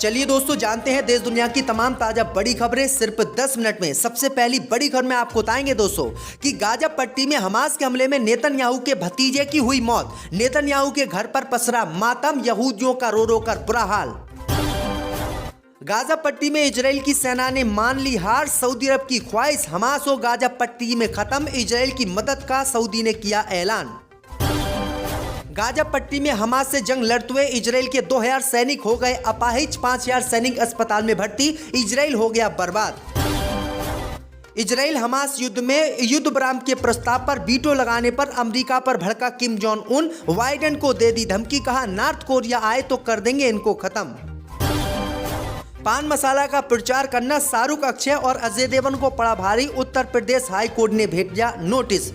चलिए दोस्तों, जानते हैं देश दुनिया की तमाम ताजा बड़ी खबरें सिर्फ 10 मिनट में। सबसे पहली बड़ी खबर में आपको बताएंगे दोस्तों कि गाजा पट्टी में हमास के हमले में नेतन्याहू के भतीजे की हुई मौत। नेतन्याहू के घर पर पसरा मातम, यहूदियों का रो रो कर बुरा हाल। गाजा पट्टी में इजराइल की सेना ने मान ली हार, सऊदी अरब की ख्वाहिश हमास हो गाजा पट्टी में खत्म, इजराइल की मदद का सऊदी ने किया ऐलान। गाजा पट्टी में हमास से जंग लड़ते हुए इजराइल के 2000 सैनिक हो गए अपाहिज, 5000 सैनिक अस्पताल में भर्ती, इजराइल हो गया बर्बाद। इजराइल हमास युद्ध में युद्ध विराम के प्रस्ताव पर वीटो लगाने पर अमेरिका पर भड़का किम जोंग उन, बाइडेन को दे दी धमकी, कहा नॉर्थ कोरिया आए तो कर देंगे इनको खत्म। पान मसाला का प्रचार करना शाहरुख, अक्षय और अजय देवगन को पड़ा भारी, उत्तर प्रदेश हाई कोर्ट ने भेजा नोटिस।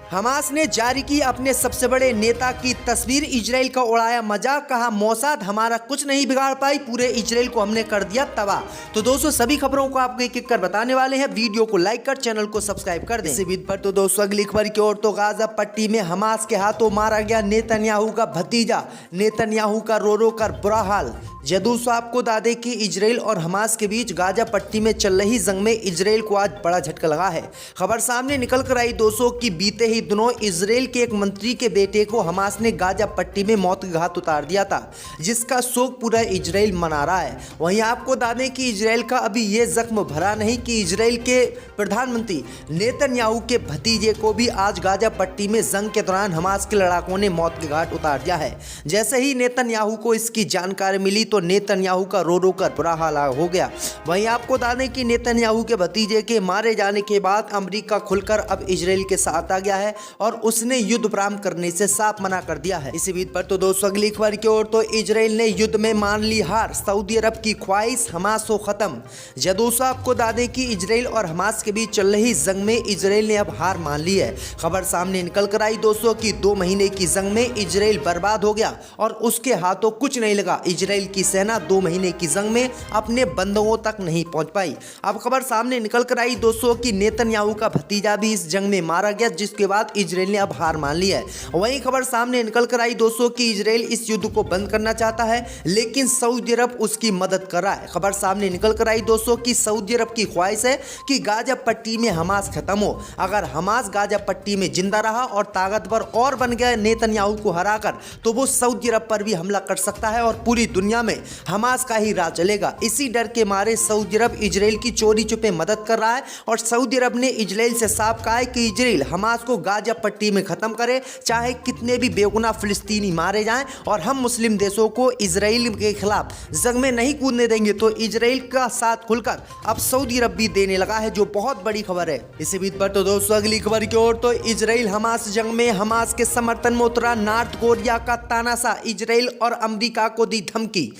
हमास ने जारी की अपने सबसे बड़े नेता की तस्वीर, इजराइल का उड़ाया मजाक, कहा मोसाद हमारा कुछ नहीं बिगाड़ पाई, पूरे इजराइल को हमने कर दिया तबाह। तो दोस्तों, सभी खबरों को आपको एक एक कर बताने वाले हैं। वीडियो को लाइक कर चैनल को सब्सक्राइब कर दें। इसी बीच पर तो दोस्तों अगली खबर की ओर, तो गाजा पट्टी में हमास के हाथों मारा गया नेतन्याहू का भतीजा, नेतन्याहू का रो रो कर बुरा हाल। दोस्तों आपको बता दें कि इजराइल और हमास के बीच गाजा पट्टी में चल रही जंग में इजराइल को आज बड़ा झटका लगा है। खबर सामने निकल कर आई दोस्तों कि बीते ही दिनों इजराइल के एक मंत्री के बेटे को हमास ने गाजा पट्टी में मौत के घाट उतार दिया था, जिसका शोक पूरा इजराइल मना रहा है। वहीं आपको बता दें कि इजराइल का अभी ये जख्म भरा नहीं कि इजराइल के प्रधानमंत्री नेतन्याहू के भतीजे को भी आज गाजा पट्टी में जंग के दौरान हमास के लड़ाकों ने मौत के घाट उतार दिया है। जैसे ही नेतन्याहू को इसकी जानकारी मिली तो नेतन्याहू का रो रो कर बुरा हाल हो गया। वहीं आपको बता दें कि नेतन्याहू के भतीजे के मारे जाने के बाद अमेरिका खुलकर अब इजराइल के साथ आ गया है और उसने युद्ध विराम करने से साफ मना कर दिया है। इसी बीच पर तो दोस्तों अगली खबर की ओर, तो इजराइल ने युद्ध में मान ली हार, सऊदी अरब की ख्वाहिश हमास हो खत्म। दोस्तों आपको बता दें कि इजराइल और हमास के बीच चल रही जंग में इजराइल ने अब हार मान ली है। खबर सामने निकल कर आई दोस्तों कि 2 महीने की जंग में इजराइल बर्बाद हो गया और उसके हाथों कुछ नहीं लगा। इजराइल की सेना 2 महीने की जंग में अपने बंधुओं तक नहीं पहुंच पाई। अब खबर सामने निकल कर आई दोस्तों कि नेतन्याहू का भतीजा भी इस जंग में मारा गया, जिसके बाद इजराइल ने अब हार मान ली है। वहीं खबर सामने निकल कर आई दोस्तों कि इजराइल इस युद्ध को बंद करना चाहता है, लेकिन सऊदी अरब उसकी मदद कर रहा है। खबर सामने निकल कर आई दोस्तों कि सऊदी अरब की ख्वाहिश है कि गाजा पट्टी में हमास खत्म हो। अगर हमास गाजा पट्टी में जिंदा रहा और ताकतवर और बन गया नेतन्याहू को हराकर, तो वो सऊदी अरब पर भी हमला कर सकता है और पूरी दुनिया में हमास का ही राज चलेगा। इसी डर के मारे सऊदी अरब इजराइल की चोरी छुपे मदद कर रहा है और सऊदी अरब ने इजराइल से साफ कहा है कि इजराइल हमास को गाजा पट्टी में खत्म करे, चाहे कितने भी बेगुनाह फिलिस्तीनी मारे जाएं, और हम मुस्लिम देशों को इजराइल के खिलाफ जंग में नहीं कूदने देंगे। तो इजराइल का साथ खुलकर अब सऊदी अरब भी देने लगा है, जो बहुत बड़ी खबर है। इसी बीच पर तो दोस्तों अगली खबर की ओर, तो इजराइल हमास जंग में हमास के समर्थन में उतरा नॉर्थ कोरिया का तानाशाह, इजराइल और अमेरिका को दी धमकी।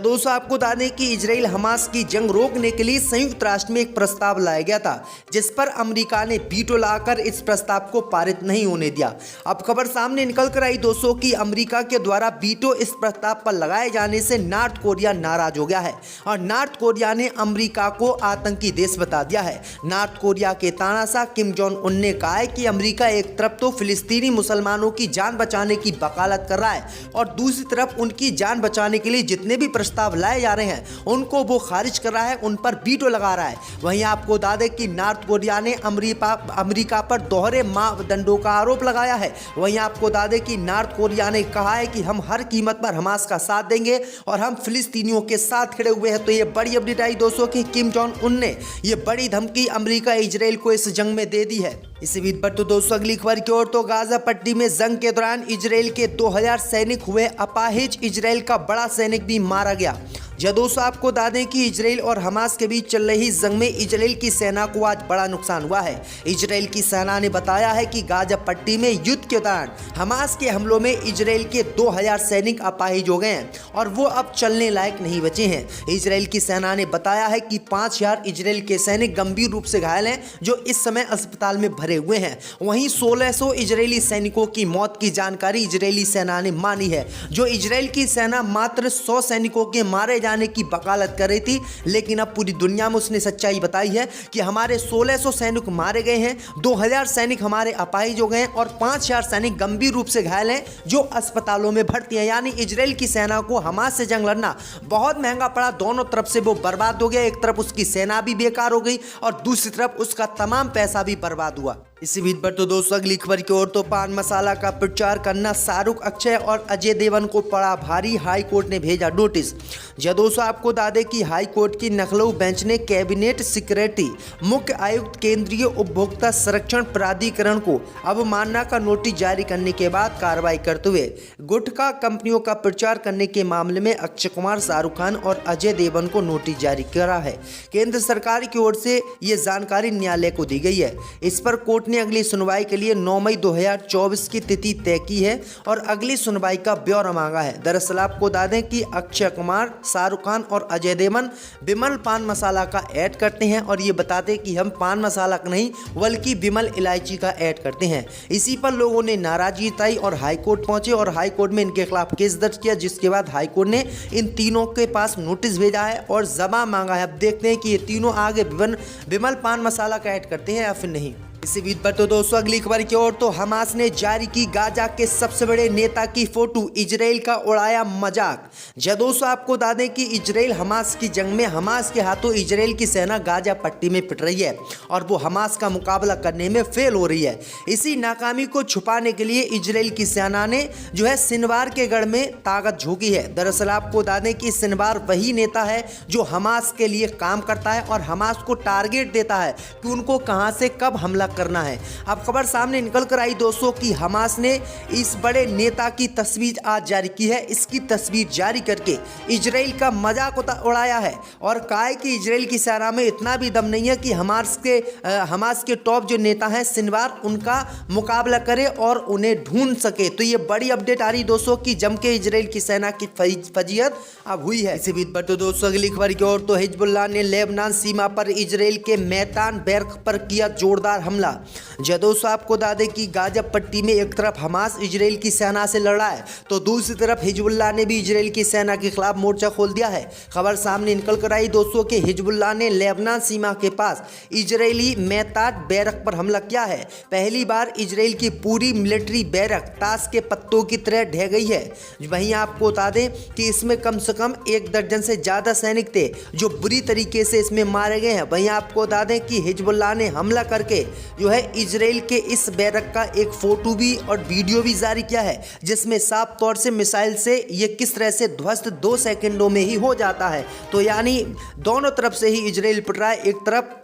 दोस्तों आपको बता दें कि इजराइल हमास की जंग रोकने के लिए संयुक्त राष्ट्र में एक प्रस्ताव लाया गया था, जिस पर अमेरिका ने वीटो लाकर इस प्रस्ताव को पारित नहीं होने दिया। अब खबर सामने निकल कर आई दोस्तों कि अमेरिका के द्वारा वीटो इस प्रस्ताव पर लगाए जाने से नॉर्थ कोरिया नाराज हो गया है और नॉर्थ कोरिया ने अमेरिका को आतंकी देश बता दिया है। नॉर्थ कोरिया के तानाशाह किम जोंग उन ने कहा है कि अमेरिका एक तरफ तो फिलिस्तीनी मुसलमानों की जान बचाने की वकालत कर रहा है और दूसरी तरफ उनकी जान बचाने के लिए जितने भी प्रस्ताव लाए जा रहे हैं उनको वो खारिज कर रहा है, उन पर वीटो लगा रहा है। वहीं आपको बता दें कि नॉर्थ कोरिया ने अमेरिका पर दोहरे मापदंडों का आरोप लगाया है। वहीं आपको बता दें कि नॉर्थ कोरिया ने कहा है कि हम हर कीमत पर हमास का साथ देंगे और हम फिलिस्तीनियों के साथ खड़े हुए हैं। तो ये बड़ी अपडेट आई दोस्तों कि किम जोंग उन ने ये बड़ी धमकी अमेरिका इजराइल को इस जंग में दे दी है। इसी बीच पर तो दोस्तों अगली खबर की ओर, तो गाजा पट्टी में जंग के दौरान इजराइल के 2000 सैनिक हुए अपाहिज, इजराइल का बड़ा सैनिक भी मारा गया। दोस्तों आपको बता दें कि इजराइल और हमास के बीच चल रही जंग में इजराइल की सेना को आज बड़ा नुकसान हुआ है। इजराइल की सेना ने बताया है कि गाजा पट्टी में युद्ध के दौरान हमास के हमलों में इजराइल के 2000 सैनिक अपाहिज हो गए हैं और वो अब चलने लायक नहीं बचे हैं। इजराइल की सेना ने बताया है कि 5000 इजराइल के सैनिक गंभीर रूप से घायल हैं, जो इस समय अस्पताल में भरे हुए हैं। वहीं 1600 इजरायली सैनिकों की मौत की जानकारी इजरायली सेना ने मानी है। जो इजराइल की सेना मात्र 100 सैनिकों के मारे जाने की वकालत कर रही थी, लेकिन अब पूरी दुनिया में उसने सच्चाई बताई है कि हमारे 1600 सैनिक मारे गए हैं, 2000 सैनिक हमारे अपाहिज हो गए हैं और 5000 सैनिक गंभीर रूप से घायल हैं जो अस्पतालों में भर्ती हैं। यानी इजराइल की सेना को हमास से जंग लड़ना बहुत महंगा पड़ा, दोनों तरफ से वो बर्बाद हो गया। एक तरफ उसकी सेना भी बेकार हो गई और दूसरी तरफ उसका तमाम पैसा भी बर्बाद हुआ। इसी बीच पर तो दोस्तों अगली खबर की ओर तो पान मसाला का प्रचार करना शाहरुख, अक्षय और अजय देवगन को पड़ा भारी, हाई कोर्ट ने भेजा नोटिस। जब दोस्तों आपको बता दें कि हाई कोर्ट की लखनऊ बेंच ने कैबिनेट सेक्रेटरी, मुख्य आयुक्त, केंद्रीय उपभोक्ता संरक्षण प्राधिकरण को अवमानना का नोटिस जारी करने के बाद कार्रवाई करते हुए गुटखा कंपनियों का प्रचार करने के मामले में अक्षय कुमार, शाहरुख खान और अजय देवगन को नोटिस जारी करा है। केंद्र सरकार की ओर से ये जानकारी न्यायालय को दी गई है। इस पर कोर्ट ने अगली सुनवाई के लिए 9 मई 2024 की तिथि तय की है और अगली सुनवाई का ब्यौरा मांगा है। दरअसल आपको बता दें कि अक्षय कुमार, शाहरुख खान और अजय देवगन विमल पान मसाला का ऐड करते हैं और ये बताते कि हम पान मसाला का नहीं बल्कि विमल इलायची का ऐड करते हैं। इसी पर लोगों ने नाराजगी जताई और हाईकोर्ट पहुंचे और हाईकोर्ट में इनके खिलाफ केस दर्ज किया, जिसके बाद हाईकोर्ट ने इन तीनों के पास नोटिस भेजा है और जवाब मांगा है। अब देखते हैं कि ये तीनों आगे विमल पान मसाला का ऐड करते हैं या फिर नहीं। इसी बीच पर तो दोस्तों अगली खबर की ओर तो हमास ने जारी की गाजा के सबसे बड़े नेता की फोटो, इजराइल का उड़ाया मजाक। जब दोस्तों आपको बता दें कि इजराइल हमास की जंग में हमास के हाथों इजराइल की सेना गाजा पट्टी में पिट रही है और वो हमास का मुकाबला करने में फेल हो रही है। इसी नाकामी को छुपाने के लिए इजराइल की सेना ने जो है सिनवार के गढ़ में ताकत झोंकी है। दरअसल आपको बता दें कि सिनवार वही नेता है जो हमास के लिए काम करता है और हमास को टारगेट देता है कि उनको कहां से कब हमला करना है। अब खबर सामने निकल कर आई दोस्तों कि हमास ने इस बड़े नेता की तस्वीर आज जारी की है। इसकी तस्वीर जारी करके इजराइल का मजाक उड़ाया है और कहा है कि इजराइल की सेना में इतना भी दम नहीं है कि हमास के टॉप जो नेता हैं सिनवार, उनका मुकाबला करे और उन्हें ढूंढ सके। तो ये बड़ी अपडेट आ रही दोस्तों कि जम के इजराइल की सेना की फजीयत अब हुई है। इसी बीच पर तो दोस्तों अगली खबर की ओर तो हिजबुल्लाह ने लेबनान सीमा पर इजराइल के मैदान बैरक पर किया जोरदार हमला। दोस्तों आपको बता दें कि गाजा पट्टी में एक तरफ हमास इजराइल की सेना से लड़ रहा है तो दूसरी तरफ हिजबुल्लाह ने भी इजराइल की सेना के खिलाफ मोर्चा खोल दिया है। खबर सामने निकल कर आई दोस्तों कि हिजबुल्लाह ने लेबनान सीमा के पास इजरायली मैदान बैरक पर हमला किया है। पहली बार इजराइल की पूरी मिलिट्री बैरक ताश के पत्तों की तरह ढह गई है। वहीं आपको बता दें कि इसमें कम से कम 1 दर्जन से ज़्यादा सैनिक थे जो बुरी तरीके से इसमें मारे गए हैं। वहीं आपको बता दें कि हिजबुल्लाह ने हमला करके जो है इजराइल के इस बैरक का एक फोटो भी और वीडियो भी जारी किया है, जिसमें साफ तौर से मिसाइल से ये किस तरह से ध्वस्त 2 सेकंडों में ही हो जाता है। तो यानी दोनों तरफ से ही इजराइल पिट रहा है। एक तरफ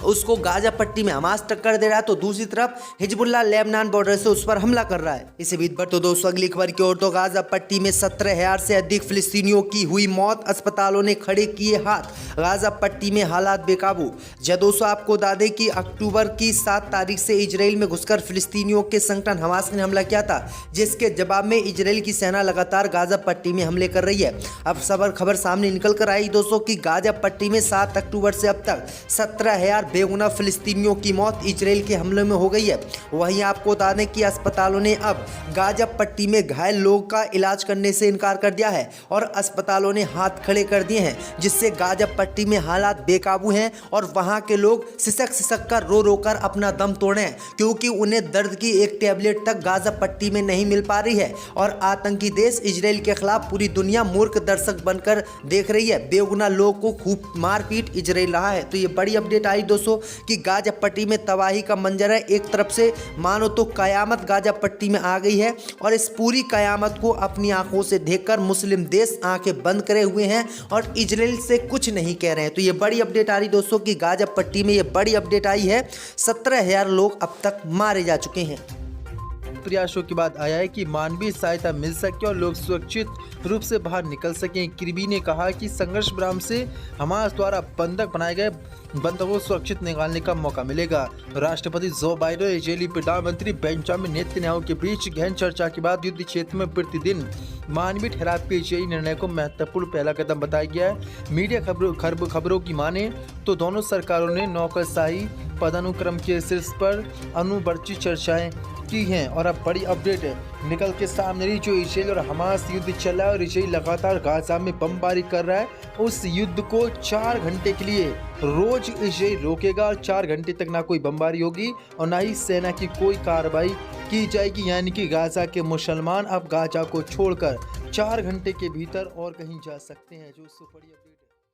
उसको गाजा पट्टी में हमास टक्कर दे रहा है तो दूसरी तरफ हिजबुल्लाह लेबनान बॉर्डर से उस पर हमला कर रहा है। इसी बीच पर तो दोस्तों अगली खबर की ओर तो गाजा पट्टी में 17,000 से अधिक फिलिस्तीनियों की हुई मौत, अस्पतालों ने खड़े किए हाथ। गाजा पट्टी में हालात बेकाबू। दोस्तों आपको बता दें कि अक्टूबर की 7 तारीख से इजराइल में घुसकर फिलिस्तीनियों के संगठन हमास ने हमला किया था, जिसके जवाब में इजराइल की सेना लगातार गाजा पट्टी में हमले कर रही है। अब खबर सामने निकल कर आई दोस्तों कि गाजा पट्टी में 7 अक्टूबर से अब तक 17,000 बेगुनाह फिलिस्तीनियों की मौत इजराइल के हमले में हो गई है। वहीं आपको बता दें कि अस्पतालों ने अब गाजा पट्टी में घायल लोगों का इलाज करने से इनकार कर दिया है और अस्पतालों ने हाथ खड़े कर दिए हैं, जिससे गाजा पट्टी में हालात बेकाबू हैं और वहां के लोग सिसक कर रो कर अपना दम तोड़े हैं, क्योंकि उन्हें दर्द की एक टैबलेट तक गाजा पट्टी में नहीं मिल पा रही है। और आतंकी देश इजराइल के खिलाफ पूरी दुनिया मूर्ख दर्शक बनकर देख रही है। बेगुनाह लोगों को खूब मारपीट इजराइल रहा है। तो ये बड़ी अपडेट आई दोस्तों कि गाजा पट्टी में तबाही का मंजर है। एक तरफ से मानो तो कयामत गाजा पट्टी में आ गई है और इस पूरी कयामत को अपनी आंखों से देखकर मुस्लिम देश आंखें बंद करे हुए हैं और इजराइल से कुछ नहीं कह रहे हैं। तो ये बड़ी अपडेट आ रही दोस्तों कि गाजा पट्टी में ये बड़ी अपडेट आई है, 17,000 लोग अब तक मारे जा चुके हैं। प्रयासों के बाद आया है कि मानवीय सहायता मिल सके और लोग सुरक्षित रूप से बाहर निकल सकें। किर्बी ने कहा कि संघर्ष विराम से हमास द्वारा बंधक बनाए गए बंधकों को सुरक्षित निकालने का मौका मिलेगा। राष्ट्रपति जो बाइडेन और इजरायली प्रधानमंत्री बेंजामिन नेतन्याहू के बीच गहन चर्चा के बाद युद्ध क्षेत्र में प्रतिदिन मानवीय ठहराव के इजरायली निर्णय को महत्वपूर्ण पहला कदम बताया गया है। मीडिया खबरों की माने तो दोनों सरकारों ने नौकरशाही पदानुक्रम के शीर्ष पर अणुवर्ती चर्चाएं की हैं। और अब बड़ी अपडेट निकल के सामने रही, जो इजराइल और हमास युद्ध चल रहा है और इजराइल लगातार गाजा में बमबारी कर रहा है, उस युद्ध को 4 घंटे के लिए रोज इजराइल रोकेगा और 4 घंटे तक ना कोई बमबारी होगी और ना ही सेना की कोई कार्रवाई की जाएगी। यानी कि गाजा के मुसलमान अब गाजा को छोड़कर 4 घंटे के भीतर और कहीं जा सकते हैं। जो बड़ी अपडेट है।